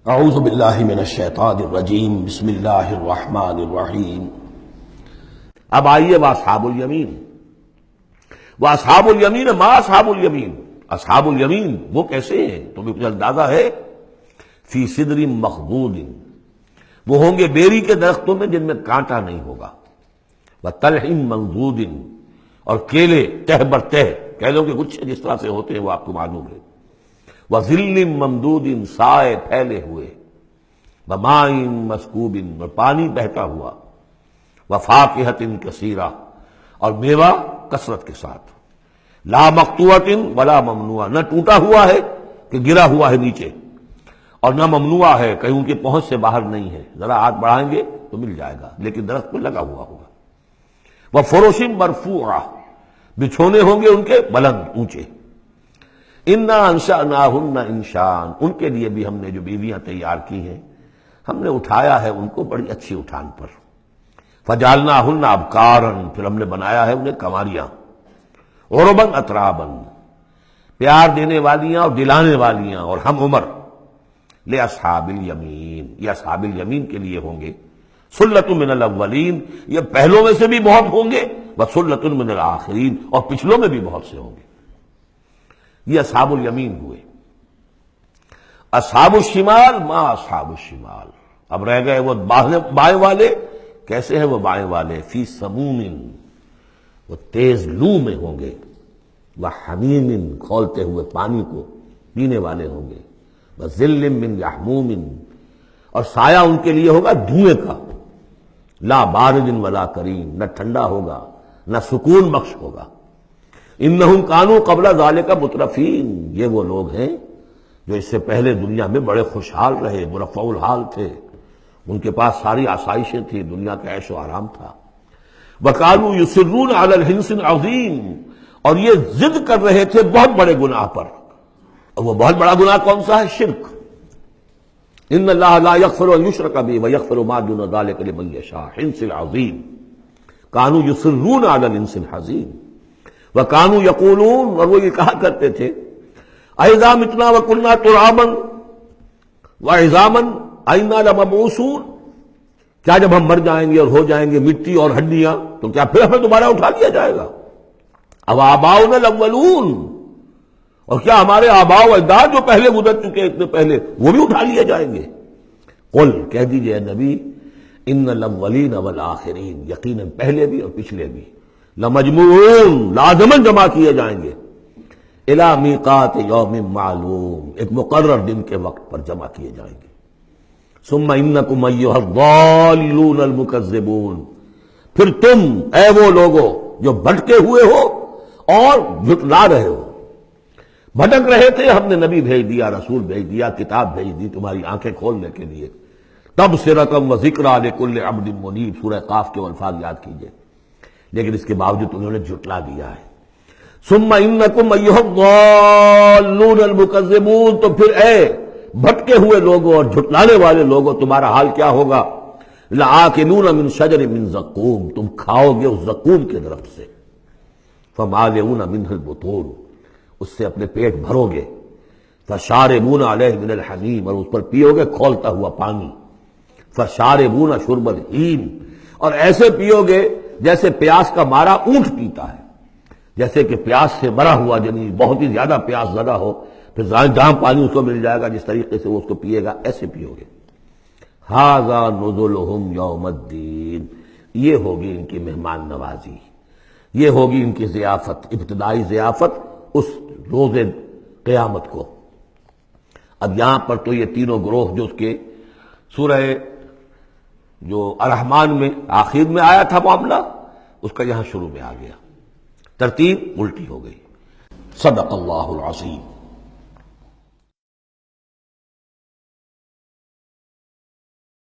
اعوذ باللہ من الشیطان الرجیم بسم اللہ الرحمن الرحیم۔ اب آئیے واصحاب الیمین۔ واصحاب الیمین ما اصحاب الیمین، اصحاب الیمین وہ کیسے ہیں تمہیں کچھ اندازہ ہے؟ فی صدر مخضود، وہ ہوں گے بیری کے درختوں میں جن میں کانٹا نہیں ہوگا، وطلح منضود، اور کیلے تہ بر تہ، کیلوں کے گچھے جس طرح سے ہوتے ہیں وہ آپ کو معلوم ہے، وظل ممدود، سائے پھیلے ہوئے، وماء مسکوب، اور پانی بہتا ہوا، وفاکہۃ کثیرہ، اور میوہ کثرت کے ساتھ، لا مقطوعۃ ولا ممنوعہ، نہ ٹوٹا ہوا ہے کہ گرا ہوا ہے نیچے، اور نہ ممنوع ہے کہیں ان کی پہنچ سے باہر نہیں ہے، ذرا ہاتھ بڑھائیں گے تو مل جائے گا لیکن درخت پہ لگا ہوا ہوگا۔ وفرش مرفوعہ، بچھونے ہوں گے ان کے بلند اونچے۔ انا انشأناہن انشاء، ان کے لیے بھی ہم نے جو بیویاں تیار کی ہیں ہم نے اٹھایا ہے ان کو بڑی اچھی اٹھان پر۔ فجعلناہن ابکارا، پھر ہم نے بنایا ہے انہیں کنواریاں، عربا اترابا، پیار دینے والیاں اور دلانے والیاں، اور ہم عمر، لاصحاب الیمین، یہ اصحاب الیمین کے لیے ہوں گے، سلۃ من الاولین، یہ پہلوں میں سے بھی بہت ہوں گے، وسلۃ من الآخرین، اور پچھلوں میں بھی بہت سے ہوں گے۔ یہ اصحاب الیمین ہوئے۔ اصحاب الشمال ما اصحاب الشمال، اب رہ گئے وہ بائیں والے۔ کیسے ہیں وہ بائیں والے؟ فی سموم، وہ تیز لو میں ہوں گے، وحمیم، کھولتے ہوئے پانی کو پینے والے ہوں گے، وظل من یحموم، اور سایہ ان کے لیے ہوگا دھوئیں کا، لا بارد ولا کریم، نہ ٹھنڈا ہوگا نہ سکون بخش ہوگا۔ انہم کانوا قبل ذالک مترفین، یہ وہ لوگ ہیں جو اس سے پہلے دنیا میں بڑے خوشحال رہے، مرفع الحال تھے، ان کے پاس ساری آسائشیں تھیں، دنیا کا عیش و آرام تھا۔ وکانوا یصرون علی الحنث العظیم، اور یہ ضد کر رہے تھے بہت بڑے گناہ پر، اور وہ بہت بڑا گناہ کون سا ہے؟ شرک۔ ان اللہ لا یغفر ان یشرک بہ ویغفر ما دون ذلک لمن یشاء، حنث العظیم، کانوا یصرون علی الحنث العظیم، وکانوا یقولون، اور وہ یہ کہا کرتے تھے، اذا متنا وکنا ترابا وعظاما ائنا لمبعوثون، کیا جب ہم مر جائیں گے اور ہو جائیں گے مٹی اور ہڈیاں تو کیا پھر ہمیں دوبارہ اٹھا لیا جائے گا؟ اب آباؤنا الاولون، اور کیا ہمارے آباء و اجداد جو پہلے گزر چکے اتنے پہلے وہ بھی اٹھا لیے جائیں گے؟ قل، کہہ دیجئے اے نبی، ان الاولین والآخرین، یقیناً پہلے بھی اور پچھلے بھی، لمجموعون، لازماً جمع کیے جائیں گے، الی میقات یوم معلوم، ایک مقرر دن کے وقت پر جمع کیے جائیں گے۔ ثم انکم ایھا الضالون المکذبون، پھر تم اے وہ لوگو جو بھٹکے ہوئے ہو اور جھٹلا رہے ہو۔ بھٹک رہے تھے، ہم نے نبی بھیج دیا، رسول بھیج دیا، کتاب بھیج دی تمہاری آنکھیں کھولنے کے لیے، تبصرۃ و ذکریٰ لکل عبد منیب، سورہ قاف کے الفاظ یاد کیجئے، لیکن اس کے باوجود انہوں نے جھٹلا دیا ہے۔ ثم انکم ایھا الضالون المکذبون، تو پھر اے بھٹکے ہوئے لوگوں اور جھٹلانے والے لوگوں، تمہارا حال کیا ہوگا؟ لآکلون من شجر من زقوم، تم کھاؤ گے اس زقوم کے درخت سے، فمالئون منہ البطون، اس سے اپنے پیٹ بھرو گے، فشاربون علیہ من الحمیم، اور اس پر پیو گے کھولتا ہوا پانی، فشاربون شرب الہیم، اور ایسے پیو گے جیسے پیاس کا مارا اونٹ پیتا ہے، جیسے کہ پیاس سے مرا ہوا جنی بہت ہی زیادہ پیاس زدہ ہو، پھر جہاں پانی اس کو مل جائے گا جس طریقے سے وہ اس کو پیے گا، ایسے پیو گے۔ ھذا نزلھم یوم الدین، یہ ہوگی ان کی مہمان نوازی، یہ ہوگی ان کی ضیافت، ابتدائی ضیافت اس روز قیامت کو۔ اب یہاں پر تو یہ تینوں گروہ جو اس کے سورہ جو الرحمن میں آخر میں آیا تھا معاملہ، اس کا یہاں شروع میں آ گیا، ترتیب الٹی ہو گئی۔ صدق اللہ العظیم۔